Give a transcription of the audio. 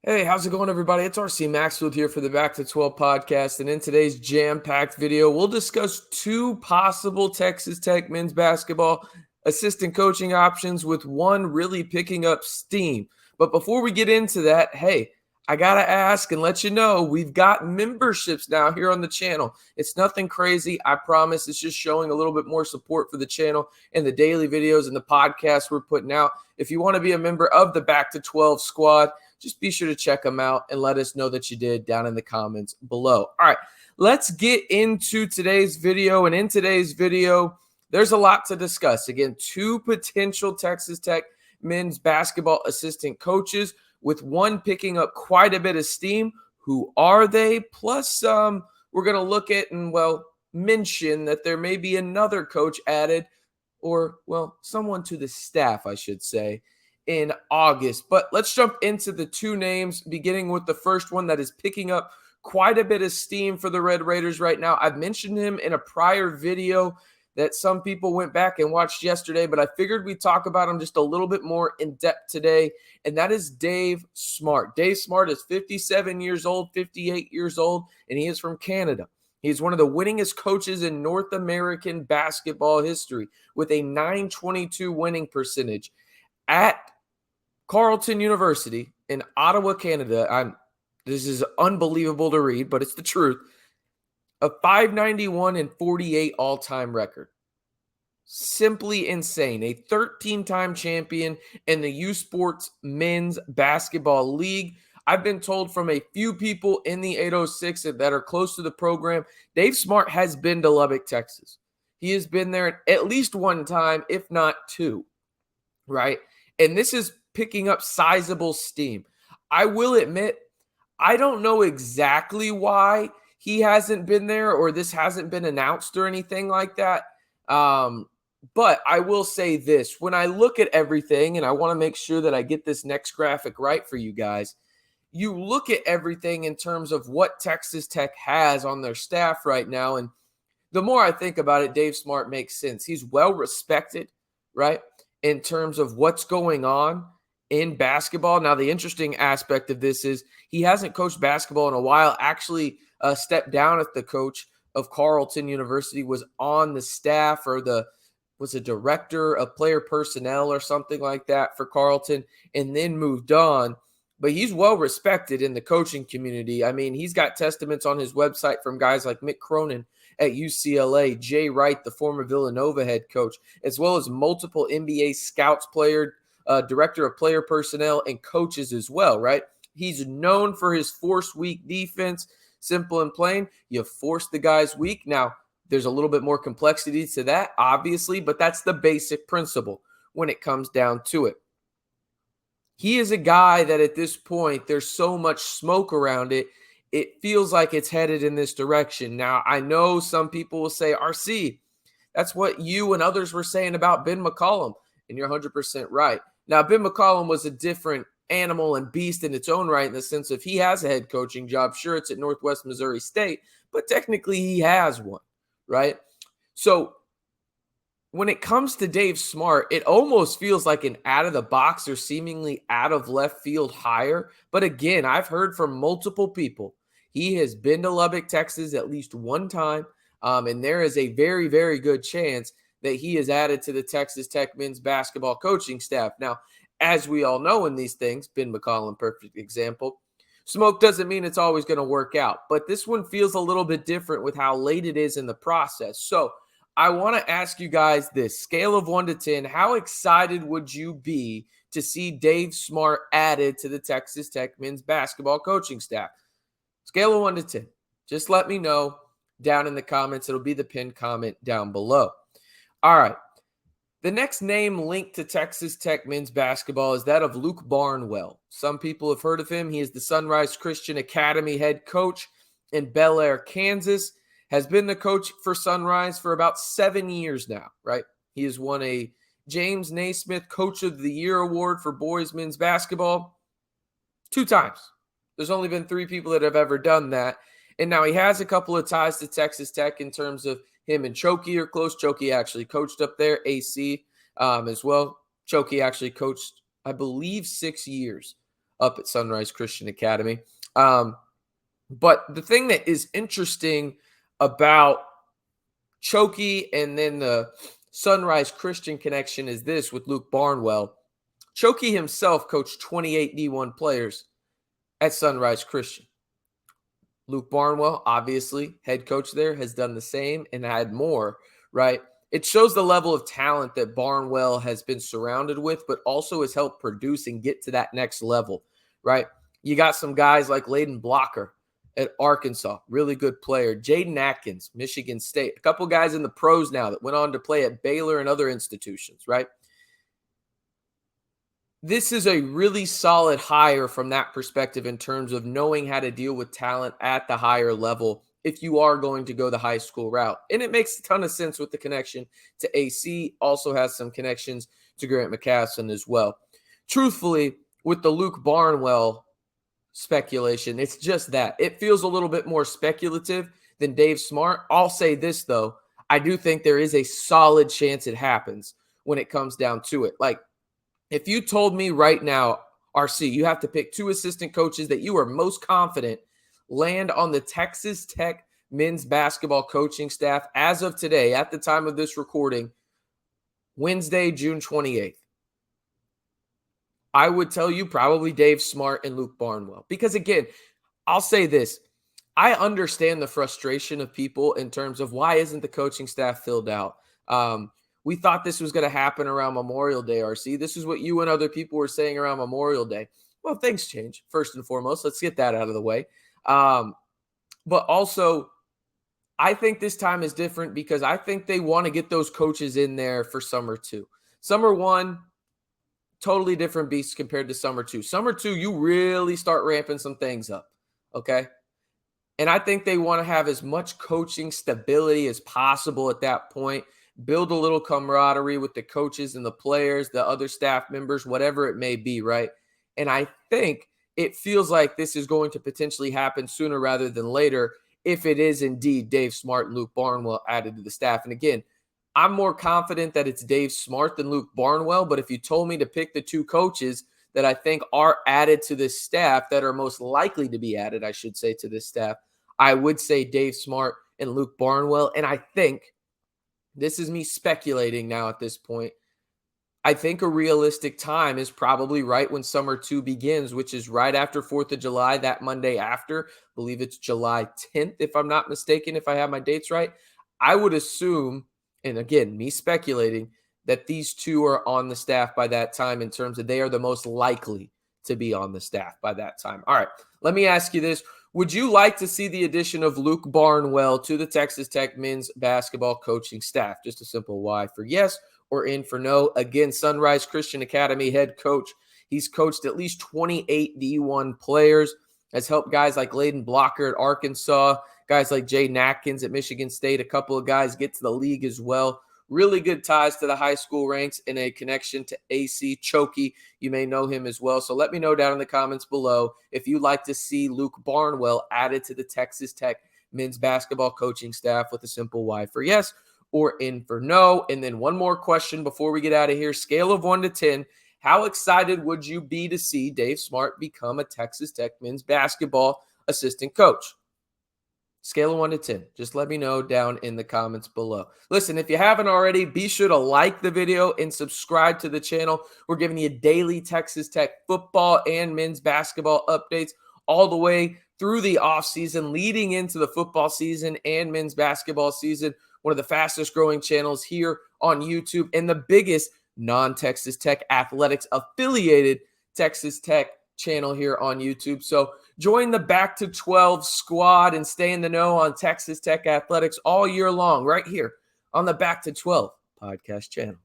Hey, how's it going, everybody? It's RC Maxfield here for the Back to 12 podcast. And in today's jam-packed video, we'll discuss two possible Texas Tech men's basketball assistant coaching options, with one really picking up steam. But before we get into that, hey, I got to ask and let you know, we've got memberships now here on the channel. It's nothing crazy, I promise. It's just showing a little bit more support for the channel and the daily videos and the podcasts we're putting out. If you want to be a member of the Back to 12 squad, just be sure to check them out and let us know that you did down in the comments below. All right, let's get into today's video. And in today's video, there's a lot to discuss. Again, two potential Texas Tech men's basketball assistant coaches, with one picking up quite a bit of steam. Who are they? Plus, we're going to look at and, mention that there may be another coach added, or, someone to the staff, I should say, in August. But let's jump into the two names, beginning with the first one that is picking up quite a bit of steam for the Red Raiders right now. I've mentioned him in a prior video that some people went back and watched yesterday, but I figured we'd talk about him just a little bit more in depth today, and that is Dave Smart. Dave Smart is 57 years old, 58 years old, and he is from Canada. He's one of the winningest coaches in North American basketball history, with a 922 winning percentage at Carleton University in Ottawa, Canada. This is unbelievable to read, but it's the truth. A 591 and 48 all-time record. Simply insane. A 13-time champion in the U Sports Men's Basketball League. I've been told from a few people in the 806 that are close to the program, Dave Smart has been to Lubbock, Texas. He has been there at least one time, if not two, right? And this is picking up sizable steam. I will admit, I don't know exactly why he hasn't been there, or this hasn't been announced or anything like that. But I will say this. When I look at everything, and I want to make sure that I get this next graphic right for you guys, you look at everything in terms of what Texas Tech has on their staff right now, and the more I think about it, Dave Smart makes sense. He's well respected, right, in terms of what's going on in basketball. Now, the interesting aspect of this is he hasn't coached basketball in a while. Actually, stepped down as the coach of Carleton University, was on the staff, or was a director of player personnel or something like that for Carleton, and then moved on. But he's well respected in the coaching community. I mean, he's got testaments on his website from guys like Mick Cronin at UCLA, Jay Wright, the former Villanova head coach, as well as multiple NBA scouts, director of player personnel, and coaches as well, right? He's known for his force weak defense. Simple and plain, you force the guys weak. Now, there's a little bit more complexity to that, obviously, but that's the basic principle when it comes down to it. He is a guy that at this point, there's so much smoke around it, it feels like it's headed in this direction. Now, I know some people will say, RC, that's what you and others were saying about Ben McCollum, and you're 100% right. Now, Ben McCollum was a different animal and beast in its own right, in the sense of he has a head coaching job. Sure, it's at Northwest Missouri State, but technically he has one, right? So when it comes to Dave Smart, it almost feels like an out of the box or seemingly out of left field hire. But again, I've heard from multiple people, he has been to Lubbock, Texas at least one time. And there is a very, very good chance that he is added to the Texas Tech men's basketball coaching staff. Now, as we all know in these things, Ben McCollum, perfect example, smoke doesn't mean it's always going to work out. But this one feels a little bit different with how late it is in the process. So I want to ask you guys this. Scale of 1 to 10, how excited would you be to see Dave Smart added to the Texas Tech men's basketball coaching staff? Scale of 1 to 10. Just let me know down in the comments. It'll be the pinned comment down below. All right. The next name linked to Texas Tech men's basketball is that of Luke Barnwell. Some people have heard of him. He is the Sunrise Christian Academy head coach in Bel Air, Kansas. Has been the coach for Sunrise for about 7 years now, right? He has won a James Naismith Coach of the Year award for boys men's basketball 2 times. There's only been 3 people that have ever done that. And now he has a couple of ties to Texas Tech in terms of him and Chokey are close. Chokey actually coached up there, AC as well. Chokey actually coached, I believe, 6 years up at Sunrise Christian Academy. But the thing that is interesting about Chokey and then the Sunrise Christian connection is this with Luke Barnwell. Chokey himself coached 28 D1 players at Sunrise Christian. Luke Barnwell, obviously, head coach there, has done the same and had more, right? It shows the level of talent that Barnwell has been surrounded with, but also has helped produce and get to that next level, right? You got some guys like Layden Blocker at Arkansas, really good player. Jaden Atkins, Michigan State. A couple guys in the pros now that went on to play at Baylor and other institutions, right? This is a really solid hire from that perspective in terms of knowing how to deal with talent at the higher level if you are going to go the high school route. And it makes a ton of sense with the connection to AC, also has some connections to Grant McCasson as well. Truthfully, with the Luke Barnwell speculation, it's just that. It feels a little bit more speculative than Dave Smart. I'll say this, though. I do think there is a solid chance it happens when it comes down to it. Like, if you told me right now, RC, you have to pick 2 assistant coaches that you are most confident land on the Texas Tech men's basketball coaching staff as of today, at the time of this recording, Wednesday, June 28th, I would tell you probably Dave Smart and Luke Barnwell. Because again, I'll say this. I understand the frustration of people in terms of why isn't the coaching staff filled out? We thought this was going to happen around Memorial Day, RC. This is what you and other people were saying around Memorial Day. Well, things change, first and foremost. Let's get that out of the way. But also, I think this time is different because I think they want to get those coaches in there for summer 2. Summer 1, totally different beast compared to summer 2. Summer 2, you really start ramping some things up, okay? And I think they want to have as much coaching stability as possible at that point. Build a little camaraderie with the coaches and the players, the other staff members, whatever it may be, right? And I think it feels like this is going to potentially happen sooner rather than later if it is indeed Dave Smart and Luke Barnwell added to the staff. And again, I'm more confident that it's Dave Smart than Luke Barnwell, but if you told me to pick the 2 coaches that I think are added to this staff, that are most likely to be added, I should say, to this staff, I would say Dave Smart and Luke Barnwell. And I think, this is me speculating now at this point, I think a realistic time is probably right when summer 2 begins, which is right after 4th of July, that Monday after. I believe it's July 10th, if I'm not mistaken, if I have my dates right. I would assume, and again, me speculating, that these 2 are on the staff by that time in terms of they are the most likely to be on the staff by that time. All right, let me ask you this. Would you like to see the addition of Luke Barnwell to the Texas Tech men's basketball coaching staff? Just a simple Y for yes or in for no. Again, Sunrise Christian Academy head coach. He's coached at least 28 D1 players, has helped guys like Layden Blocker at Arkansas, guys like Jaden Atkins at Michigan State, a couple of guys get to the league as well. Really good ties to the high school ranks and a connection to AC Chokey. You may know him as well. So let me know down in the comments below if you'd like to see Luke Barnwell added to the Texas Tech men's basketball coaching staff with a simple Y for yes or in for no. And then one more question before we get out of here. Scale of 1 to 10. How excited would you be to see Dave Smart become a Texas Tech men's basketball assistant coach? Scale of 1 to 10. Just let me know down in the comments below. Listen, if you haven't already, be sure to like the video and subscribe to the channel. We're giving you daily Texas Tech football and men's basketball updates all the way through the offseason, leading into the football season and men's basketball season. One of the fastest growing channels here on YouTube and the biggest non-Texas Tech athletics affiliated Texas Tech channel here on YouTube. So join the Back to 12 squad and stay in the know on Texas Tech athletics all year long right here on the Back to 12 podcast channel.